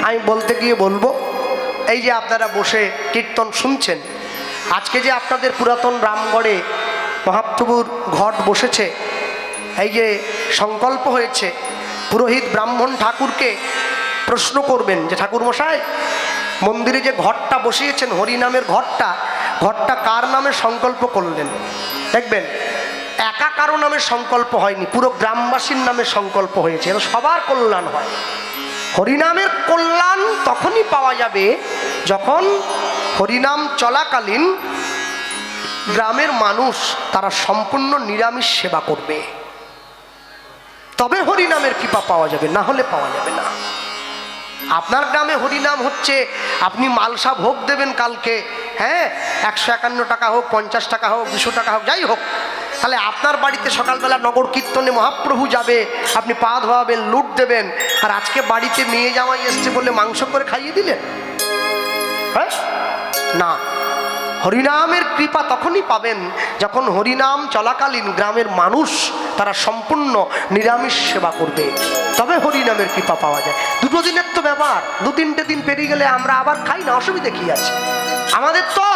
আমি বলতে গিয়ে বলবো, এই যে আপনারা বসে কীর্তন শুনছেন, আজকে যে আপনাদের পুরাতন রামগড়ে মহাপ্রভুর ঘট বসেছে, এই যে সংকল্প হয়েছে, পুরোহিত ব্রাহ্মণ ঠাকুরকে প্রশ্ন করবেন যে ঠাকুরমশাই, মন্দিরে যে ঘটটা বসিয়েছেন হরিনামের ঘটটা কার নামে সংকল্প করলেন? দেখবেন একা কারো নামে সংকল্প হয়নি, পুরো গ্রামবাসীর নামে সংকল্প হয়েছে। এর সবার কল্যাণ হয়। হরিনামের কল্যাণ তখনই পাওয়া যাবে যখন হরিনাম চলাকালীন গ্রামের মানুষ তারা সম্পূর্ণ নিরামিষ সেবা করবে, তবে হরিনামের কৃপা পাওয়া যাবে, না হলে পাওয়া যাবে না। আপনার গ্রামে হরিনাম হচ্ছে, আপনি মালসা ভোগ দেবেন কালকে, হ্যাঁ, 151 টাকা হোক, 50 টাকা হোক, 200 টাকা হোক, যাই হোক, তাহলে আপনার বাড়িতে সকালবেলা নগর কীর্তনে মহাপ্রভু যাবে, আপনি পা ধোয়াবেন, লুট দেবেন, আর আজকে বাড়িতে নিয়ে যাওয়াই এসছে বলে মাংস করে খাইয়ে দিলেন? হ্যাঁ, না। হরিনামের কৃপা তখনই পাবেন যখন হরিনাম চলাকালীন গ্রামের মানুষ তারা সম্পূর্ণ নিরামিষ সেবা করবে, তবে হরিনামের কৃপা পাওয়া যায়। 2 দিনের তো ব্যাপার, 2-3টে দিন পেরিয়ে গেলে আমরা আবার খাই না, অসুবিধা কি আছে? আমাদের তো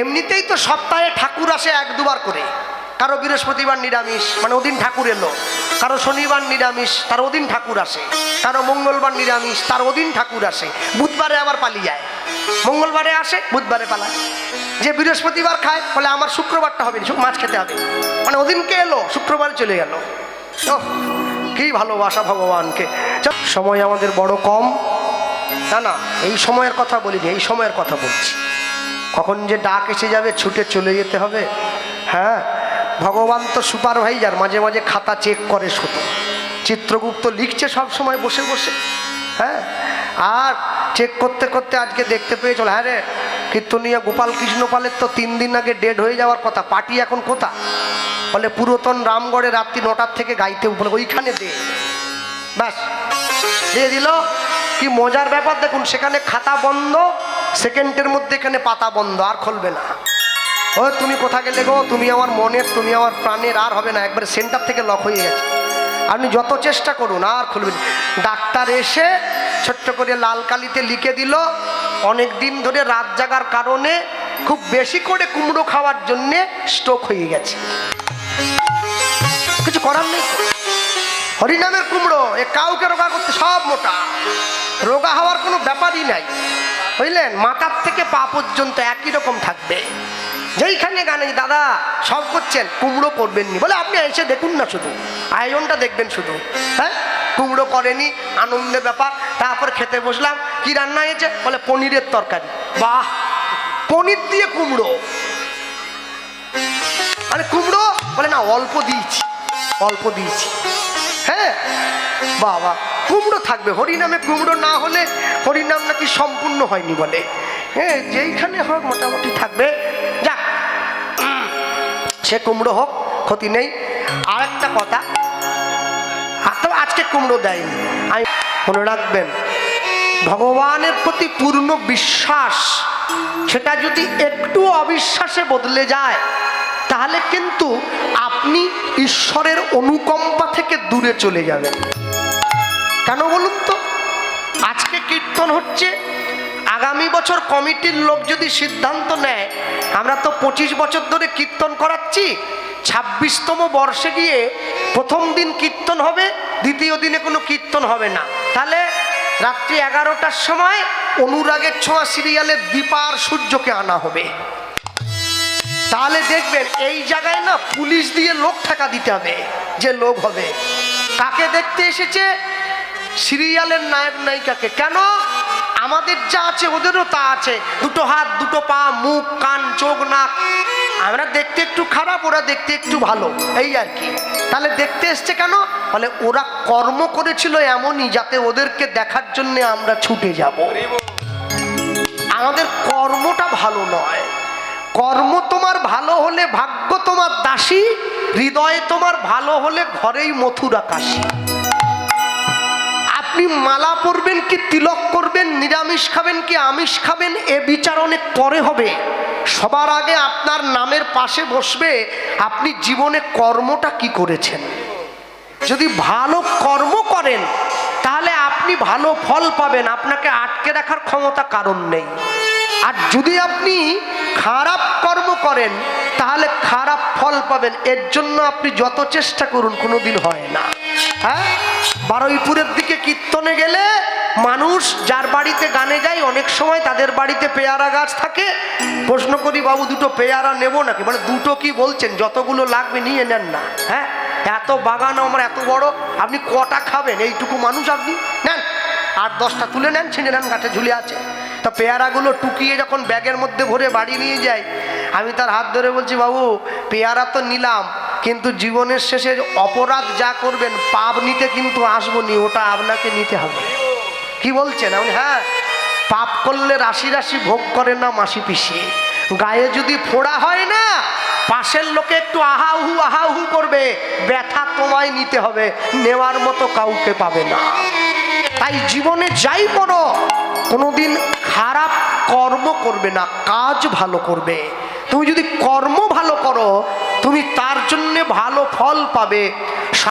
এমনিতেই তো সপ্তাহে ঠাকুর আসে 1-2 বার করে। কারো বৃহস্পতিবার নিরামিষ, মানে ওদিন ঠাকুর এলো, কারো শনিবার নিরামিষ, তার ওদিন ঠাকুর আসে, কারো মঙ্গলবার নিরামিষ, তার ওদিন ঠাকুর আসে, বুধবারে আবার পালিয়ে যায়, মঙ্গলবারে আসে, বুধবারে পালায়। যে বৃহস্পতিবার খায় বলে আমার শুক্রবারটা হবে, মাছ খেতে হবে, মানে ওদিনকে এলো, শুক্রবারে চলে গেল। কি ভালোবাসা ভগবানকে। সময় আমাদের বড় কম, না, এই সময়ের কথা বলিনি, এই সময়ের কথা বলছি। কখন যে ডাক এসে যাবে, ছুটে চলে যেতে হবে। হ্যাঁ, ভগবান তো সুপারভাইজার, মাঝে মাঝে খাতা চেক করে, শুধু চিত্রগুপ্ত লিখছে সব সময় বসে বসে। হ্যাঁ, আর চেক করতে করতে আজকে দেখতে পেয়ে চলো, হ্যাঁ রে, কীর্তনিয়া গোপাল কৃষ্ণ পালের তো 3 দিন আগে ডেড হয়ে যাওয়ার কথা, পার্টি এখন কোথা? বলে পুরাতন রামগড়ে রাত্রি 9টার থেকে গাইতে, বলে ওইখানে দে, ব্যাস দিয়ে দিল। কি মজার ব্যাপার দেখুন, সেখানে খাতা বন্ধ, সেকেন্ডের মধ্যে এখানে পাতা বন্ধ, আর খুলবে না। ও তুমি কোথা গেলে গো, তুমি আমার মনের, তুমি আমার প্রাণের, আর হবে না, একবারে সেন্টার থেকে লক হয়ে গেছে। আপনি যত চেষ্টা করুন আর খুলবেন। ডাক্তার এসে ছোট্ট করে লাল কালিতে লিখে দিল, অনেক দিন ধরে রাত জাগার কারণে খুব বেশি করে কুমড়ো খাওয়ার জন্যে স্ট্রোক হয়ে গেছে। কিছু করার নেই। হরিনামের কুমড়ো এ কাউকে রোগা করতে, সব মোটা, রোগা হওয়ার কোনো ব্যাপারই নাই, বুঝলেন? মাথার থেকে পা পর্যন্ত একই রকম থাকবে। যেইখানে গানে দাদা সব করছেন, কুমড়ো করবেননি, বলে আপনি এসে দেখুন না, শুধু আয়োজনটা দেখবেন শুধু। হ্যাঁ, কুমড়ো করেনি, আনন্দের ব্যাপার। তারপর খেতে বসলাম, কি রান্না হয়েছে? বলে পনিরের তরকারি। বাহ, পনির দিয়ে কুমড়ো, মানে কুমড়ো, বলে না অল্প দিয়েছি, অল্প দিয়েছি। হ্যাঁ বাবা, কুমড়ো থাকবে, হরিনামে কুমড়ো না হলে হরিনাম নাকি সম্পূর্ণ হয়নি বলে। হ্যাঁ, যেইখানে হোক মোটামুটি থাকবে, যাক, সে কুমড়ো হোক, ক্ষতি নেই। আর একটা কথা, তবে আজকে কুমড়ো দেয়নি, আমি মনে রাখবেন, ভগবানের প্রতি পূর্ণ বিশ্বাস, সেটা যদি একটু অবিশ্বাসে বদলে যায়, তাহলে কিন্তু আপনি ঈশ্বরের অনুকম্পা থেকে দূরে চলে যাবেন। কেন বলুন তো? আজকে কীর্তন হচ্ছে, আগামী বছর কমিটির লোক যদি সিদ্ধান্ত নেয়, আমরা তো 25 বছর ধরে কীর্তন করাচ্ছি, 26তম বর্ষে গিয়ে প্রথম দিন কীর্তন হবে, দ্বিতীয় দিনে কোনো কীর্তন হবে না, তাহলে রাত্রি 11টার সময় অনুরাগের ছোঁয়া সিরিয়ালের দীপা আর সূর্যকে আনা হবে। তাহলে দেখবেন এই জায়গায় না পুলিশ দিয়ে লোক ঠেকা দিতে হবে, যে লোক হবে। কাকে দেখতে এসেছে? সিরিয়ালের নায়ক নায়িকাকে। কেন? আমাদের যা আছে ওদেরও তা আছে, 2 হাত 2 পা, মুখ কান চোখ নাক। আমরা দেখতে একটু খারাপ, ওরা দেখতে একটু ভালো, এই আর কি। তাহলে দেখতে এসছে কেন? বলে ওরা কর্ম করেছিল এমনই, যাতে ওদেরকে দেখার জন্য আমরা ছুটে যাব। আমাদের কর্মটা ভালো নয়। কর্ম তোমার ভালো হলে ভাগ্য তোমার দাসী, হৃদয়ে তোমার ভালো হলে ঘরেই মথুরা কাশী। আপনি মালা পরবেন কি তিলক করবেন, নিরামিষ খাবেন কি আমিষ খাবেন, এ বিচার অনেক পরে হবে। সবার আগে আপনার নামের পাশে বসবে আপনি জীবনে কর্মটা কি করেছেন। যদি ভালো কর্ম করেন তাহলে আপনি আপনি ভালো ফল পাবেন, আপনাকে আটকে রাখার ক্ষমতা কারণ নেই। আর যদি আপনি খারাপ কর্ম করেন তাহলে খারাপ ফল পাবেন। এর জন্য আপনি যত চেষ্টা করুন কোনোদিন হয় না। হ্যাঁ, বারুইপুরের দিকে কীর্তনে গেলে মানুষ যার বাড়িতে গানে যায় অনেক সময় তাদের বাড়িতে পেয়ারা গাছ থাকে। প্রশ্ন করি, বাবু দুটো পেয়ারা নেব নাকি? মানে দুটো কি বলছেন, যতগুলো লাগবে নিয়ে নেন না। হ্যাঁ, এত বাগান আমার এত বড়, আপনি কটা খাবেন? এইটুকু মানুষ, আপনি নেন 8-10টা তুলে নেন, ছিঁড়ে নেন, গাছে ঝুলে আছে। তা পেয়ারাগুলো টুকিয়ে যখন ব্যাগের মধ্যে ভরে বাড়ি নিয়ে যায়, আমি তার হাত ধরে বলছি, বাবু পেয়ারা তো নিলাম, কিন্তু জীবনের শেষে অপরাধ যা করবেন পাপ নিতে কিন্তু আসবো নি, ওটা আপনাকে নিতে হবে। কি বলছেন আপনি? হ্যাঁ, পাপ করলে রাশি রাশি ভোগ করে না মাসি পিসি। গায়ে যদি ফোড়া হয় না, পাশের লোকে একটু আহাহু করবে, ব্যথা তোমায় নিতে হবে, নেওয়ার মতো কাউকে পাবে না। তাই জীবনে যাই করো কোনোদিন খারাপ কর্ম করবে না, কাজ ভালো করবে। তুমি যদি কর্ম ভালো করো তুমি তার জন্যে ভালো ফল পাবে।